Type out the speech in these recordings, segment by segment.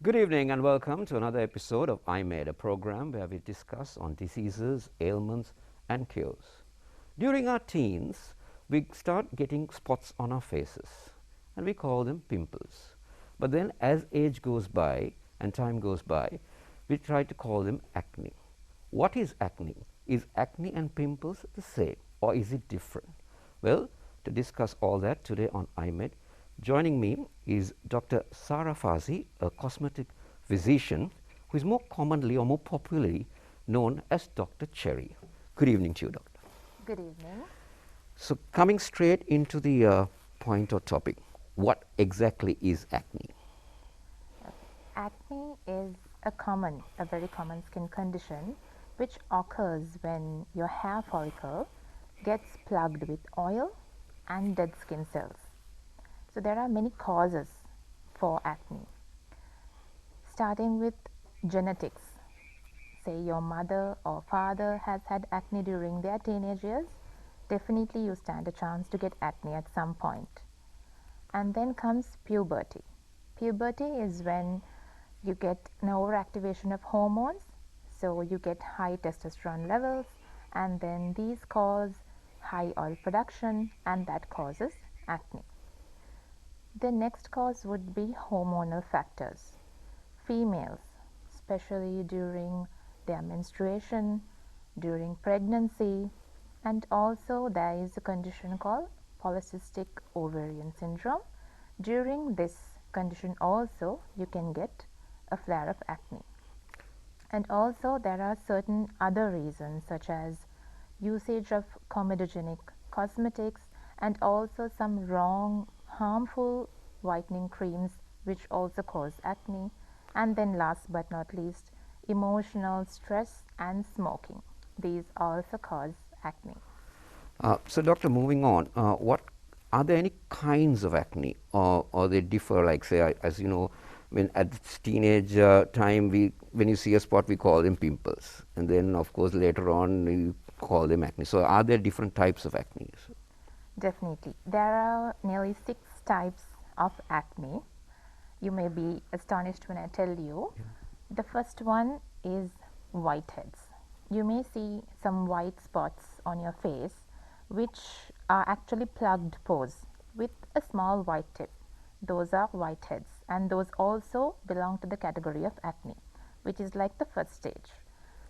Good evening and welcome to another episode of I Made, a program where we discuss on diseases, ailments and cures. During our teens, we start getting spots on our faces and we call them pimples. But then as age goes by and time goes by, we try to call them acne. What is acne? Is acne and pimples the same or is it different? Well, to discuss all that today on iMed, joining me is Dr. Sarah Fazi, a cosmetic physician who is more commonly or more popularly known as Dr. Cherry. Good evening to you, Doctor. Good evening. So, coming straight into the point or topic, what exactly is acne? Acne is a very common skin condition which occurs when your hair follicle gets plugged with oil and dead skin cells. So there are many causes for acne, starting with genetics. Say your mother or father has had acne during their teenage years, definitely you stand a chance to get acne at some point. And then comes puberty. Puberty is when you get an overactivation of hormones, so you get high testosterone levels, and then these cause high oil production, and that causes acne. The next cause would be hormonal factors. Females, especially during their menstruation, during pregnancy, and also there is a condition called polycystic ovarian syndrome. During this condition also you can get a flare of acne. And also there are certain other reasons such as usage of comedogenic cosmetics and also some wrong harmful whitening creams which also cause acne. And then last but not least, emotional stress and smoking. These also cause acne. So, Doctor, moving on, what are there any kinds of acne, or they differ? Like, say, as you know, when at teenage time, when you see a spot, we call them pimples, and then of course later on you call them acne. So, are there different types of acne? Definitely. There are nearly 6 types of acne. You may be astonished when I tell you. Yeah. The first one is whiteheads. You may see some white spots on your face which are actually plugged pores with a small white tip. Those are whiteheads, and those also belong to the category of acne, which is like the first stage.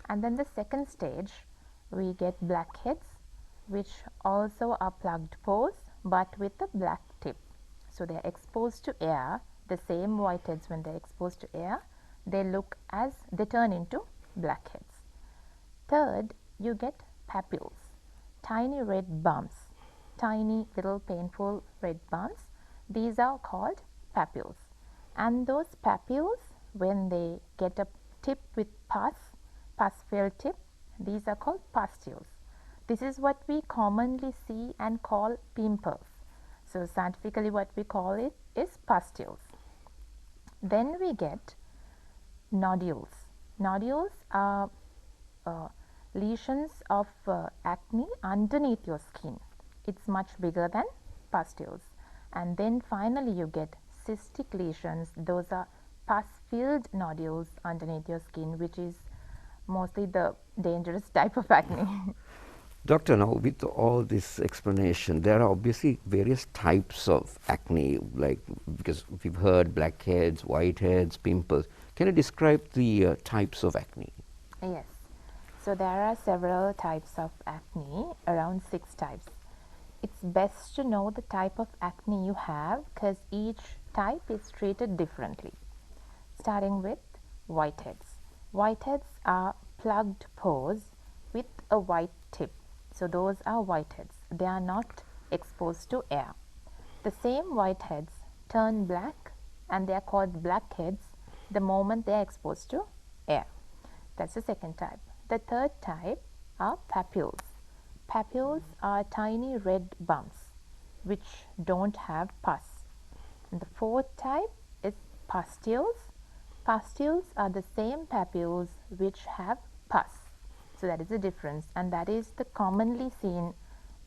And then the second stage, we get blackheads, which also are plugged pores but with a black tip. So they are exposed to air. The same whiteheads, when they are exposed to air, they turn into blackheads. Third, you get papules, tiny red bumps, tiny little painful red bumps. These are called papules. And those papules, when they get a tip with pus-filled tip, these are called pustules. This is what we commonly see and call pimples. So scientifically what we call it is pustules. Then we get nodules. Nodules are lesions of acne underneath your skin. It's much bigger than pustules. And then finally you get cystic lesions. Those are pus-filled nodules underneath your skin, which is mostly the dangerous type of acne. Doctor, now with all this explanation, there are obviously various types of acne, like because we've heard blackheads, whiteheads, pimples. Can you describe the types of acne? Yes. So there are several types of acne, around 6 types. It's best to know the type of acne you have because each type is treated differently. Starting with whiteheads. Whiteheads are plugged pores with a white tip. So those are whiteheads. They are not exposed to air. The same whiteheads turn black and they are called blackheads the moment they are exposed to air. That's the second type. The third type are papules. Papules are tiny red bumps which don't have pus. And the fourth type is pustules. Pustules are the same papules which have pus. So that is the difference, and that is the commonly seen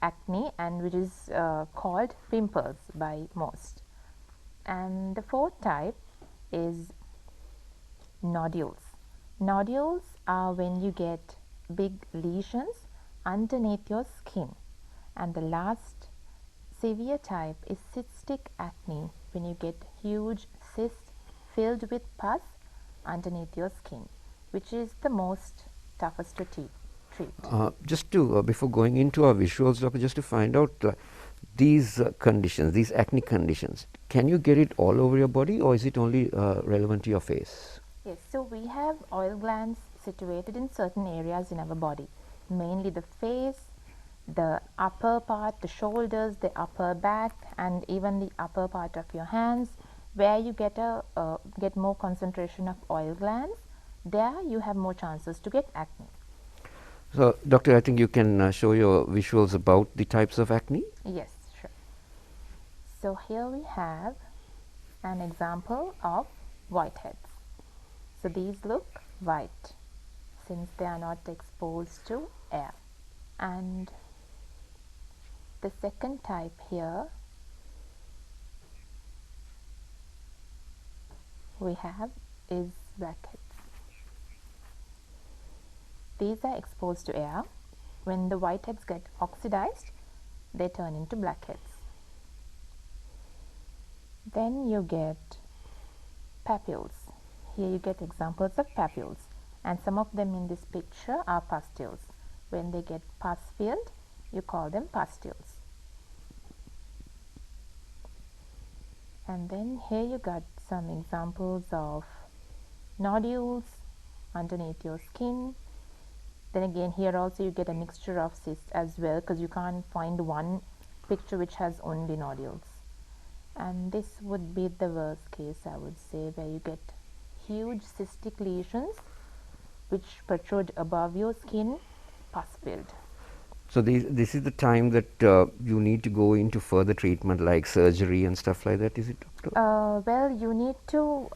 acne, and which is called pimples by most. And the fourth type is nodules. Nodules are when you get big lesions underneath your skin. And the last severe type is cystic acne, when you get huge cysts filled with pus underneath your skin, which is the most toughest to treat. Just to, before going into our visuals, doctor, just to find out these conditions, these acne conditions, can you get it all over your body, or is it only relevant to your face? Yes, so we have oil glands situated in certain areas in our body, mainly the face, the upper part, the shoulders, the upper back, and even the upper part of your hands, where you get more concentration of oil glands. There you have more chances to get acne. So, doctor, I think you can show your visuals about the types of acne. Yes, sure. So here we have an example of whiteheads. So these look white since they are not exposed to air. And the second type here we have is blackheads. These are exposed to air. When the whiteheads get oxidized, they turn into blackheads. Then you get papules. Here you get examples of papules, and some of them in this picture are pustules. When they get pus filled, you call them pustules. And then here you got some examples of nodules underneath your skin. Then again, here also you get a mixture of cysts as well, because you can't find one picture which has only nodules. And this would be the worst case, I would say, where you get huge cystic lesions which protrude above your skin, pus filled. So this is the time that you need to go into further treatment like surgery and stuff like that, is it, doctor? Well, you need to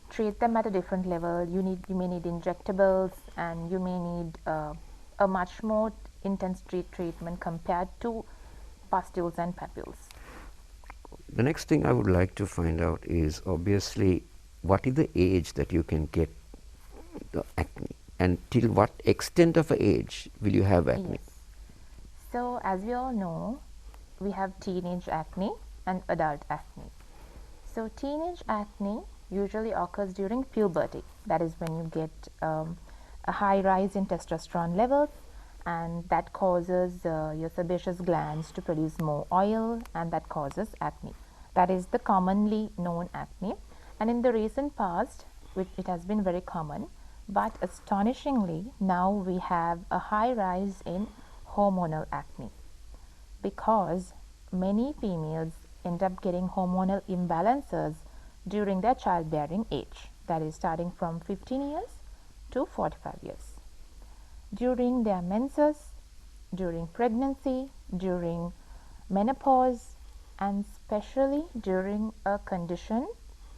treat them at a different level. You may need injectables, and you may need a much more intense treatment compared to pustules and papules. The next thing I would like to find out is obviously what is the age that you can get the acne, and till what extent of age will you have acne? Yes. So as we all know, we have teenage acne and adult acne. So teenage acne usually occurs during puberty. That is when you get a high rise in testosterone levels, and that causes your sebaceous glands to produce more oil, and that causes acne. That is the commonly known acne, and in the recent past it has been very common, but astonishingly now we have a high rise in hormonal acne, because many females end up getting hormonal imbalances during their childbearing age, that is starting from 15 years to 45 years. During their menses, during pregnancy, during menopause, and especially during a condition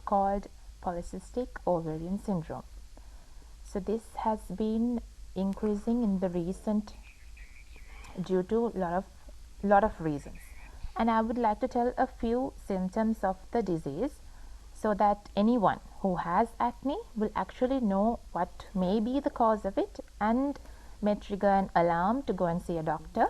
called polycystic ovarian syndrome. So this has been increasing in the recent due to lot of reasons, and I would like to tell a few symptoms of the disease so that anyone who has acne will actually know what may be the cause of it and may trigger an alarm to go and see a doctor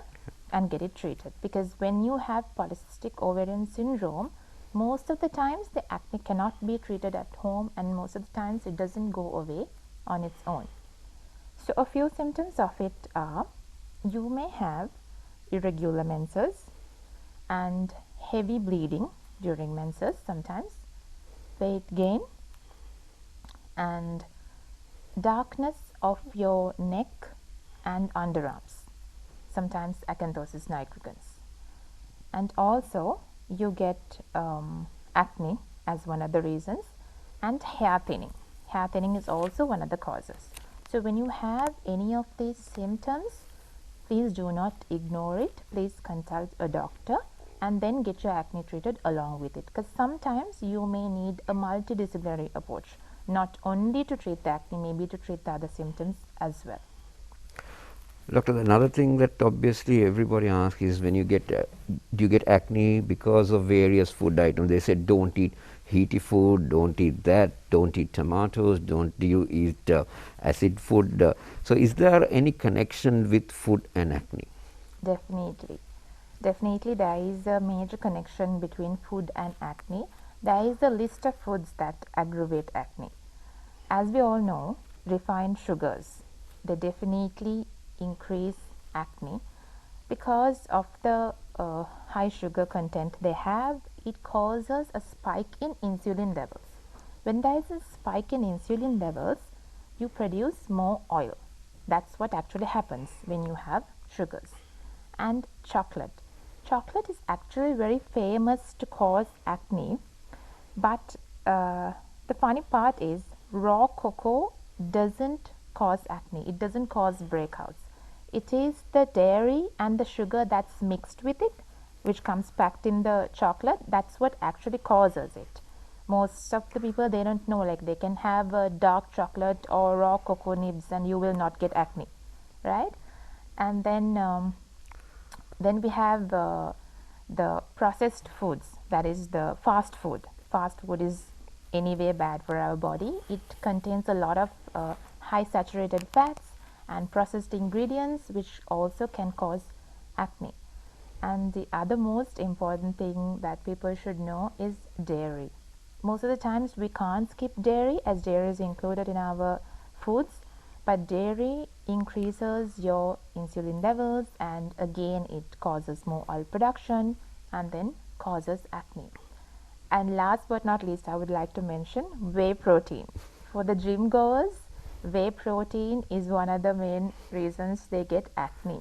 and get it treated. Because when you have polycystic ovarian syndrome, most of the times the acne cannot be treated at home, and most of the times it doesn't go away on its own. So a few symptoms of it are: you may have irregular menses and heavy bleeding during menses sometimes, weight gain, and darkness of your neck and underarms, sometimes acanthosis nigricans. And also you get acne as one of the reasons, and hair thinning. Hair thinning is also one of the causes. So when you have any of these symptoms, please do not ignore it. Please consult a doctor and then get your acne treated along with it, because sometimes you may need a multidisciplinary approach, not only to treat the acne, maybe to treat the other symptoms as well. Doctor, another thing that obviously everybody asks is, when you get do you get acne because of various food items? They said don't eat heaty food, don't eat that, don't eat tomatoes, don't you eat acid food. So is there any connection with food and acne? Definitely. Definitely, there is a major connection between food and acne. There is a list of foods that aggravate acne. As we all know, refined sugars, they definitely increase acne because of the high sugar content they have. It causes a spike in insulin levels. When there is a spike in insulin levels, you produce more oil. That's what actually happens when you have sugars. And chocolate. Chocolate is actually very famous to cause acne, but the funny part is raw cocoa doesn't cause acne. It doesn't cause breakouts. It is the dairy and the sugar that's mixed with it, which comes packed in the chocolate, that's what actually causes it. Most of the people, they don't know, like they can have a dark chocolate or raw cocoa nibs and you will not get acne, right? And then we have the processed foods, that is the fast food. Fast food is anyway bad for our body. It contains a lot of high saturated fats and processed ingredients, which also can cause acne. And the other most important thing that people should know is dairy. Most of the times we can't skip dairy, as dairy is included in our foods, but dairy increases your insulin levels, and again it causes more oil production and then causes acne. And last but not least, I would like to mention whey protein. For the gym goers, whey protein is one of the main reasons they get acne.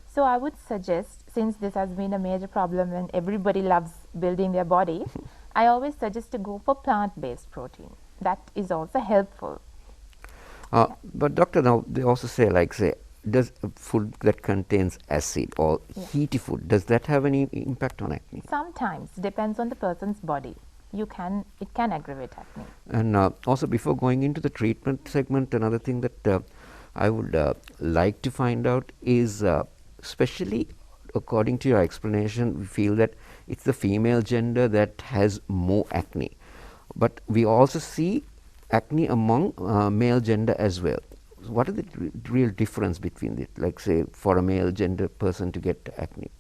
So I would suggest, since this has been a major problem and everybody loves building their body, I always suggest to go for plant-based protein. That is also helpful. But doctor, now they also say, like say, does food that contains acid or heaty food, does that have any impact on acne? Sometimes, depends on the person's body. It can aggravate acne. And also, before going into the treatment segment, another thing that I would like to find out is, especially according to your explanation, we feel that it's the female gender that has more acne. But we also see acne among male gender as well. So what is the real difference between it, like say for a male gender person to get acne?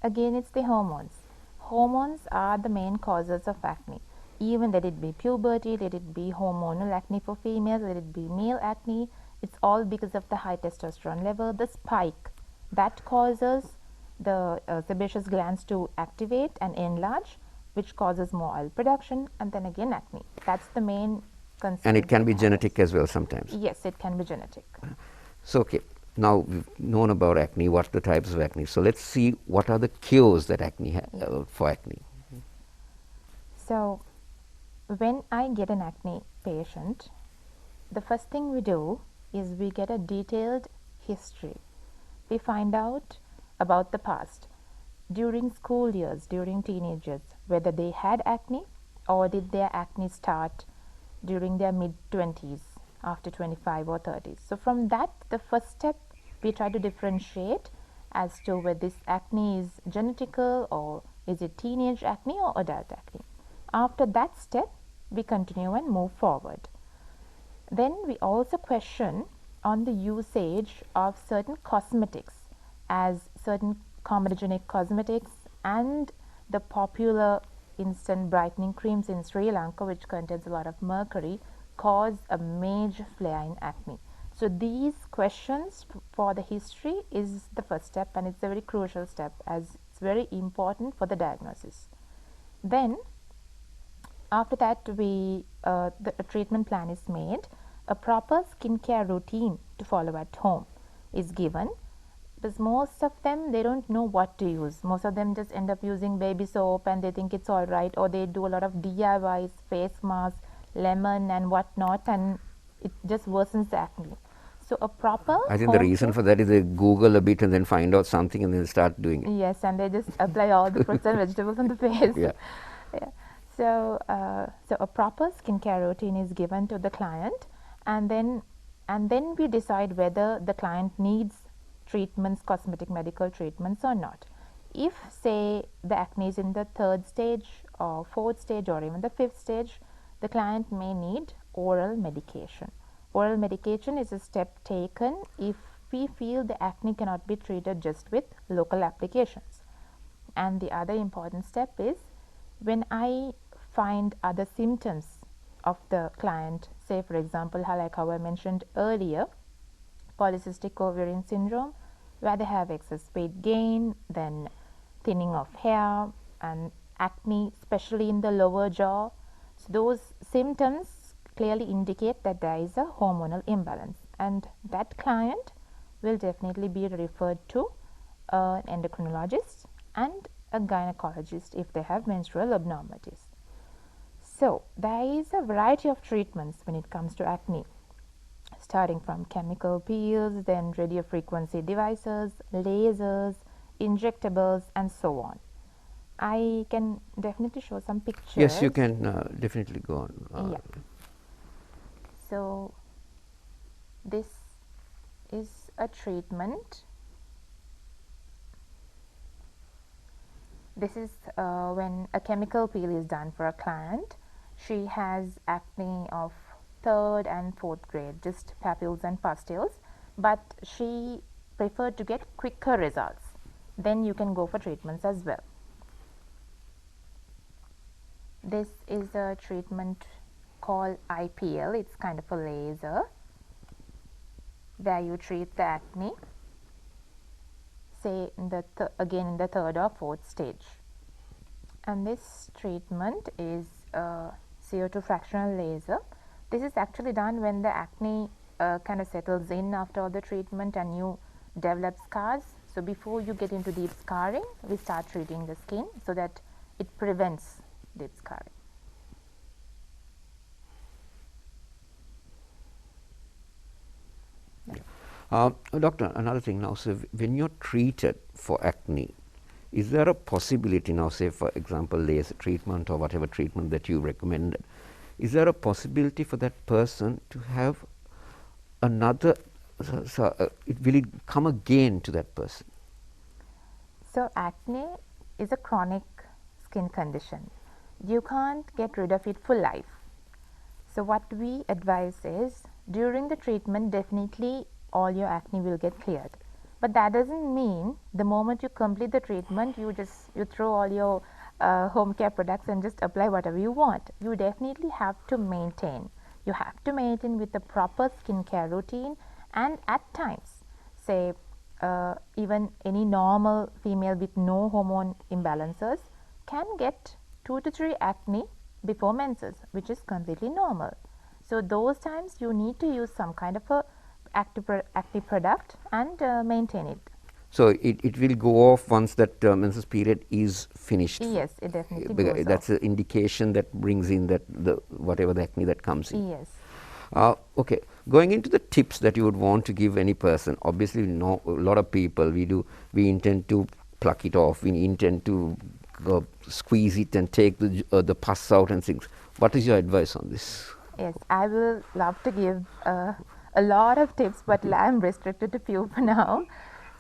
Again, it's the hormones. Hormones are the main causes of acne. Even let it be puberty, let it be hormonal acne for females, let it be male acne, it's all because of the high testosterone level. The spike that causes the sebaceous glands to activate and enlarge, which causes more oil production, and then again acne. That's the main concern. And it can be genetic as well sometimes. Yes, it can be genetic. So, okay, now we've known about acne, what are the types of acne. So, let's see what are the cures that acne for acne. So, when I get an acne patient, the first thing we do is we get a detailed history. We find out about the past, during school years, during teenage years, whether they had acne or did their acne start during their mid-20s, after 25 or 30s. So from that, the first step, we try to differentiate as to whether this acne is genetical or is it teenage acne or adult acne. After that step, we continue and move forward. Then we also question on the usage of certain cosmetics, as certain comedogenic cosmetics and the popular instant brightening creams in Sri Lanka, which contains a lot of mercury, cause a major flare in acne. So these questions for the history is the first step, and it's a very crucial step as it's very important for the diagnosis. Then after that, the treatment plan is made. A proper skincare routine to follow at home is given, because most of them, they don't know what to use. Most of them just end up using baby soap and they think it's all right, or they do a lot of DIYs, face masks, lemon and whatnot, and it just worsens the acne. So a proper I think the reason for that is they Google a bit and then find out something and then start doing it. Yes, and they just apply all the fruits and vegetables on the face. Yeah. Yeah. So a proper skincare routine is given to the client, and then we decide whether the client needs treatments, cosmetic medical treatments or not. if say the acne is in the 3rd stage or 4th stage or even the 5th stage, the client may need oral medication. Oral medication is a step taken if we feel the acne cannot be treated just with local applications. And the other important step is when I find other symptoms of the client, say for example, like how I mentioned earlier, polycystic ovarian syndrome, where they have excess weight gain, then thinning of hair and acne, especially in the lower jaw. So those symptoms clearly indicate that there is a hormonal imbalance, and that client will definitely be referred to an endocrinologist and a gynecologist if they have menstrual abnormalities. So there is a variety of treatments when it comes to acne, starting from chemical peels, then radiofrequency devices, lasers, injectables, and so on. I can definitely show some pictures. Yes, you can definitely go on. Yeah. So this is a treatment. This is when a chemical peel is done for a client. She has acne of 3rd and 4th grade, just papules and pustules, but she preferred to get quicker results. Then you can go for treatments as well. This is a treatment called IPL. It's kind of a laser where you treat the acne, say in the again in the 3rd or 4th stage. And this treatment is a CO2 fractional laser. This is actually done when the acne kind of settles in after all the treatment and you develop scars. So before you get into deep scarring, we start treating the skin so that it prevents deep scarring. Doctor, another thing now, so when you're treated for acne, is there a possibility now, say for example laser treatment or whatever treatment that you recommended, is there a possibility for that person to have another, will it come again to that person? So acne is a chronic skin condition. You can't get rid of it for life. So what we advise is during the treatment definitely all your acne will get cleared. But that doesn't mean the moment you complete the treatment you throw all your home care products and just apply whatever you want. You definitely have to maintain. You have to maintain with a proper skincare routine, and at times, say even any normal female with no hormone imbalances can get 2 to 3 acne before menses, which is completely normal. So those times you need to use some kind of a active product and maintain it. So it will go off once that menses period is finished? Yes, it definitely goes that's off. an indication that brings in that whatever the acne that comes in. Yes. Okay, going into the tips that you would want to give any person. Obviously, a lot of people we intend to pluck it off. We intend to squeeze it and take the pus out and things. What is your advice on this? Yes, I will love to give a lot of tips, but I am restricted to few for now.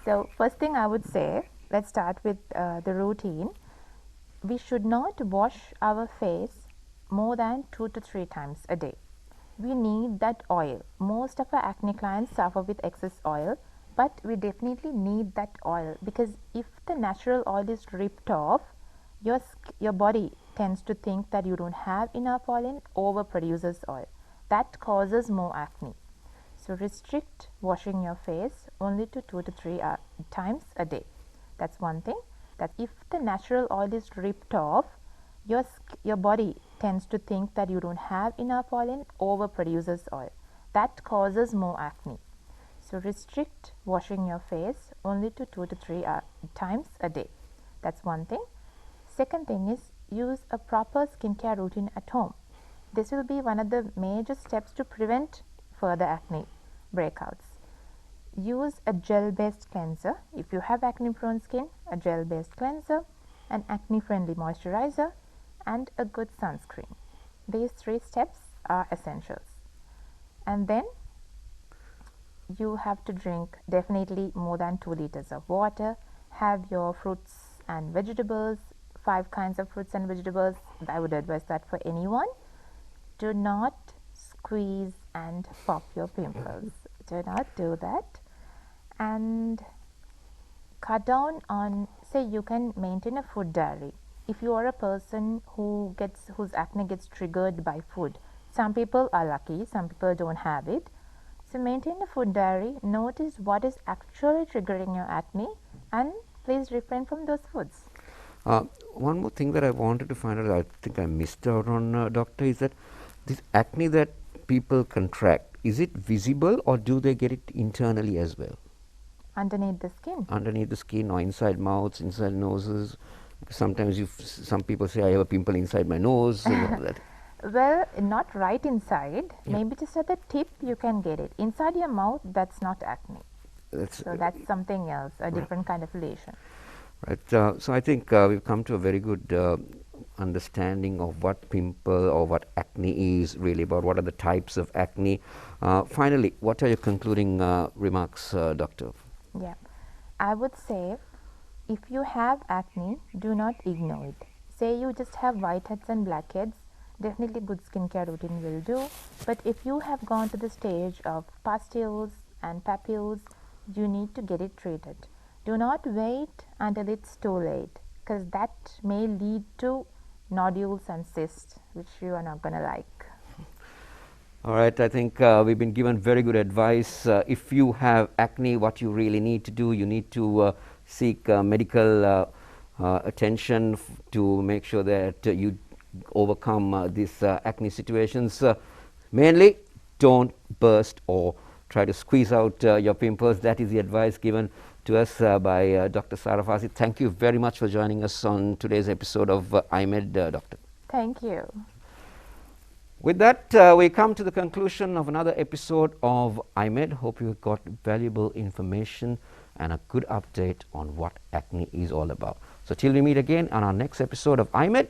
So first thing I would say, let's start with the routine. We should not wash our face more than 2 to 3 times a day. We need that oil. Most of our acne clients suffer with excess oil, but we definitely need that oil, because if the natural oil is ripped off, your body tends to think that you don't have enough oil and overproduces oil. That causes more acne. So restrict washing your face only to 2 to 3 times a day. That's one thing. That if the natural oil is ripped off, your body tends to think that you don't have enough oil and overproduces oil. That causes more acne. So restrict washing your face only to 2 to 3 times a day. That's one thing. Second thing is use a proper skincare routine at home. This will be one of the major steps to prevent further acne breakouts. Use a gel-based cleanser. If you have acne-prone skin, a gel-based cleanser, an acne-friendly moisturizer, and a good sunscreen. These 3 steps are essentials. And then you have to drink definitely more than 2 liters of water. Have your fruits and vegetables, 5 kinds of fruits and vegetables. I would advise that for anyone. Do not squeeze and pop your pimples. Do not do that. And cut down on, say you can maintain a food diary. If you are a person whose acne gets triggered by food, some people are lucky, some people don't have it. So maintain a food diary, notice what is actually triggering your acne, and please refrain from those foods. One more thing that I wanted to find out, I think I missed out on, doctor, is that this acne that people contract, is it visible or do they get it internally as well? Underneath the skin. Underneath the skin or inside mouths, inside noses? Sometimes some people say I have a pimple inside my nose and all that. Well, not right inside, maybe just at the tip you can get it. Inside your mouth, that's not acne. So that's something else, a different kind of lesion. Right. So I think we've come to a very good understanding of what pimple or what acne is really about, what are the types of acne. Finally, what are your concluding remarks, doctor? Yeah, I would say if you have acne, do not ignore it. Say you just have whiteheads and blackheads, definitely good skincare routine will do. But if you have gone to the stage of pustules and papules, you need to get it treated. Do not wait until it's too late, because that may lead to nodules and cysts, which you are not going to like. All right, I think we've been given very good advice. If you have acne, what you really need to do, you need to seek medical attention to make sure that you overcome these acne situations. Mainly, don't burst or try to squeeze out your pimples. That is the advice given to us by Dr. Sara Fasi. Thank you very much for joining us on today's episode of iMed, Doctor. Thank you. With that, we come to the conclusion of another episode of iMed. Hope you got valuable information and a good update on what acne is all about. So till we meet again on our next episode of iMed,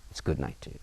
it's good night to you.